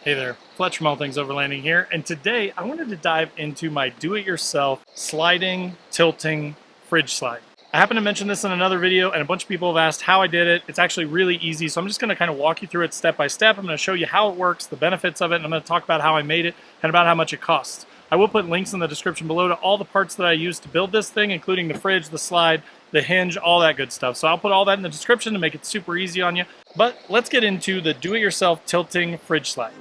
Hey there, Fletch from All Things Overlanding here, and today I wanted to dive into my do-it-yourself sliding, tilting fridge slide. I happened to mention this in another video, and a bunch of people have asked how I did it. It's actually really easy, so I'm just going to kind of walk you through it step by step. I'm going to show you how it works, the benefits of it, and I'm going to talk about how I made it and about how much it costs. I will put links in the description below to all the parts that I used to build this thing, including the fridge, the slide, the hinge, all that good stuff. So I'll put all that in the description to make it super easy on you. But let's get into the do-it-yourself tilting fridge slide.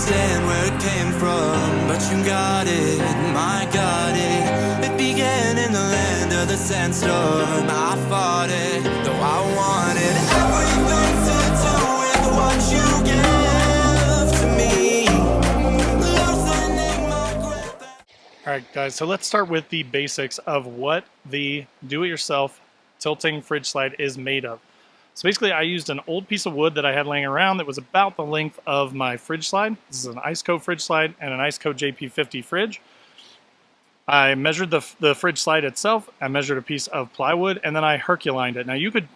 Where it came from, but you got it, my got it. It began in the land of the sandstorm. I fought it, though I wanted everything to do with what you give to me. Alright guys, so let's start with the basics of what the do-it-yourself tilting fridge slide is made of. So basically I used an old piece of wood that I had laying around that was about the length of my fridge slide. This is an Iceco fridge slide and an Iceco JP50 fridge. I measured the fridge slide itself, I measured a piece of plywood, and then I Herculined it. Now you could,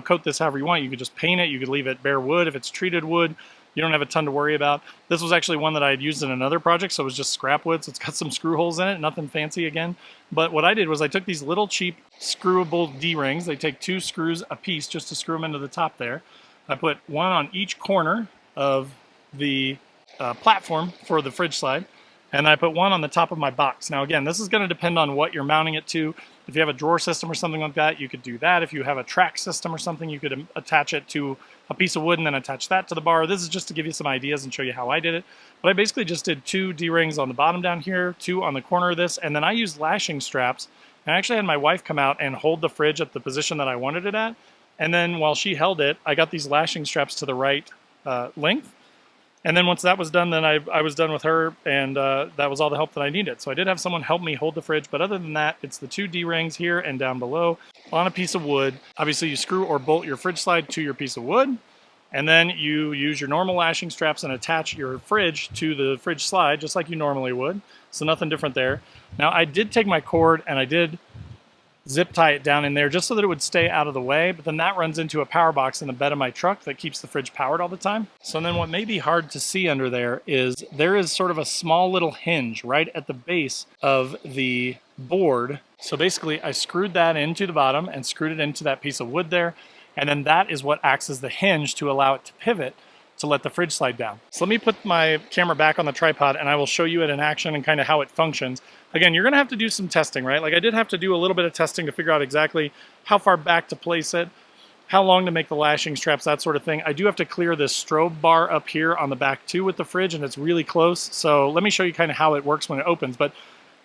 coat this however you want. You could just paint it, you could leave it bare wood. If it's treated wood, you don't have a ton to worry about. This was actually one that I had used in another project, so it was just scrap wood, so it's got some screw holes in it, nothing fancy again. But what I did was I took these little cheap screwable D-rings. They take 2 screws a piece just to screw them into the top there. I put one on each corner of the platform for the fridge slide, and I put one on the top of my box. Now again, this is going to depend on what you're mounting it to. If you have a drawer system or something like that, you could do that. If you have a track system or something, you could attach it to a piece of wood and then attach that to the bar. This is just to give you some ideas and show you how I did it. But I basically just did 2 D-rings on the bottom down here, 2 on the corner of this, and then I used lashing straps. And I actually had my wife come out and hold the fridge at the position that I wanted it at. And then while she held it, I got these lashing straps to the right length. And then once that was done, then I was done with her, and that was all the help that I needed. So I did have someone help me hold the fridge, but other than that, it's the 2 D-rings here and down below on a piece of wood. Obviously, you screw or bolt your fridge slide to your piece of wood, and then you use your normal lashing straps and attach your fridge to the fridge slide, just like you normally would. So nothing different there. Now, I did take my cord and I did zip tie it down in there just so that it would stay out of the way, but then that runs into a power box in the bed of my truck that keeps the fridge powered all the time. So then what may be hard to see under there is sort of a small little hinge right at the base of the board. So basically I screwed that into the bottom and screwed it into that piece of wood there, and then that is what acts as the hinge to allow it to pivot to let the fridge slide down. So let me put my camera back on the tripod and I will show you it in action and kind of how it functions. Again, you're gonna have to do some testing, right? Like I did have to do a little bit of testing to figure out exactly how far back to place it, how long to make the lashing straps, that sort of thing. I do have to clear this strobe bar up here on the back too with the fridge, and it's really close. So let me show you kind of how it works when it opens. But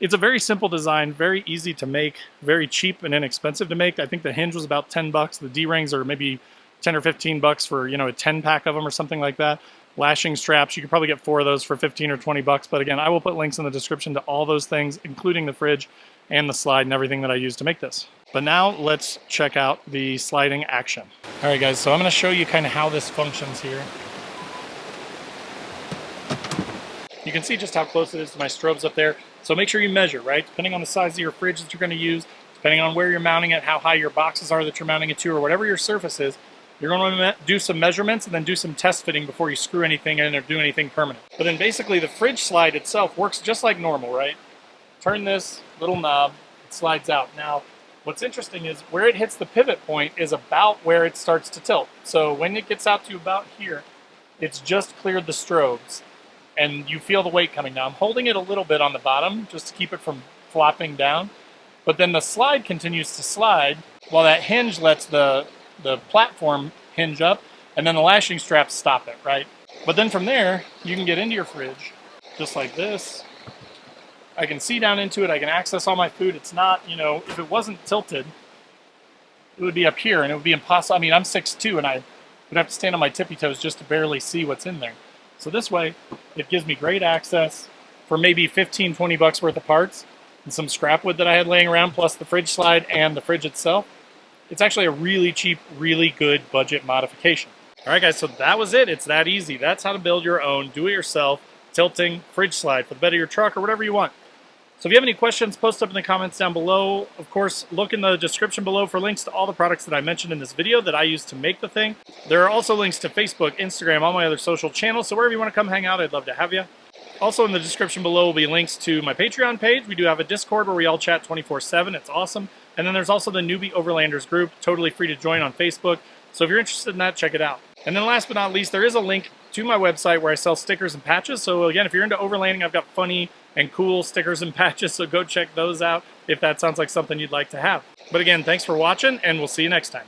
it's a very simple design, very easy to make, very cheap and inexpensive to make. I think the hinge was about 10 bucks. The D-rings are maybe 10 or 15 bucks for, a 10 pack of them or something like that. Lashing straps, you could probably get 4 of those for 15 or 20 bucks. But again, I will put links in the description to all those things, including the fridge and the slide and everything that I used to make this. But now let's check out the sliding action. All right, guys, so I'm going to show you kind of how this functions here. You can see just how close it is to my strobes up there. So make sure you measure, right? Depending on the size of your fridge that you're going to use, depending on where you're mounting it, how high your boxes are that you're mounting it to, or whatever your surface is, you're going to do some measurements and then do some test fitting before you screw anything in or do anything permanent. But then basically the fridge slide itself works just like normal, right? Turn this little knob, it slides out. Now, what's interesting is where it hits the pivot point is about where it starts to tilt. So when it gets out to about here, it's just cleared the strobes and you feel the weight coming down. I'm holding it a little bit on the bottom just to keep it from flopping down. But then the slide continues to slide while that hinge lets the platform hinge up, and then the lashing straps stop it, right? But then from there, you can get into your fridge, just like this. I can see down into it, I can access all my food. It's not, if it wasn't tilted, it would be up here, and it would be impossible. I mean, I'm 6'2", and I would have to stand on my tippy toes just to barely see what's in there. So this way, it gives me great access for maybe 15, 20 bucks worth of parts, and some scrap wood that I had laying around, plus the fridge slide and the fridge itself. It's actually a really cheap, really good budget modification. All right, guys, so that was it. It's that easy. That's how to build your own do-it-yourself tilting fridge slide for the bed of your truck or whatever you want. So if you have any questions, post up in the comments down below. Of course, look in the description below for links to all the products that I mentioned in this video that I use to make the thing. There are also links to Facebook, Instagram, all my other social channels, so wherever you want to come hang out, I'd love to have you. Also in the description below will be links to my Patreon page. We do have a Discord where we all chat 24/7. It's awesome. And then there's also the Newbie Overlanders group, totally free to join on Facebook. So if you're interested in that, check it out. And then last but not least, there is a link to my website where I sell stickers and patches. So again, if you're into overlanding, I've got funny and cool stickers and patches, so go check those out if that sounds like something you'd like to have. But again, thanks for watching, and we'll see you next time.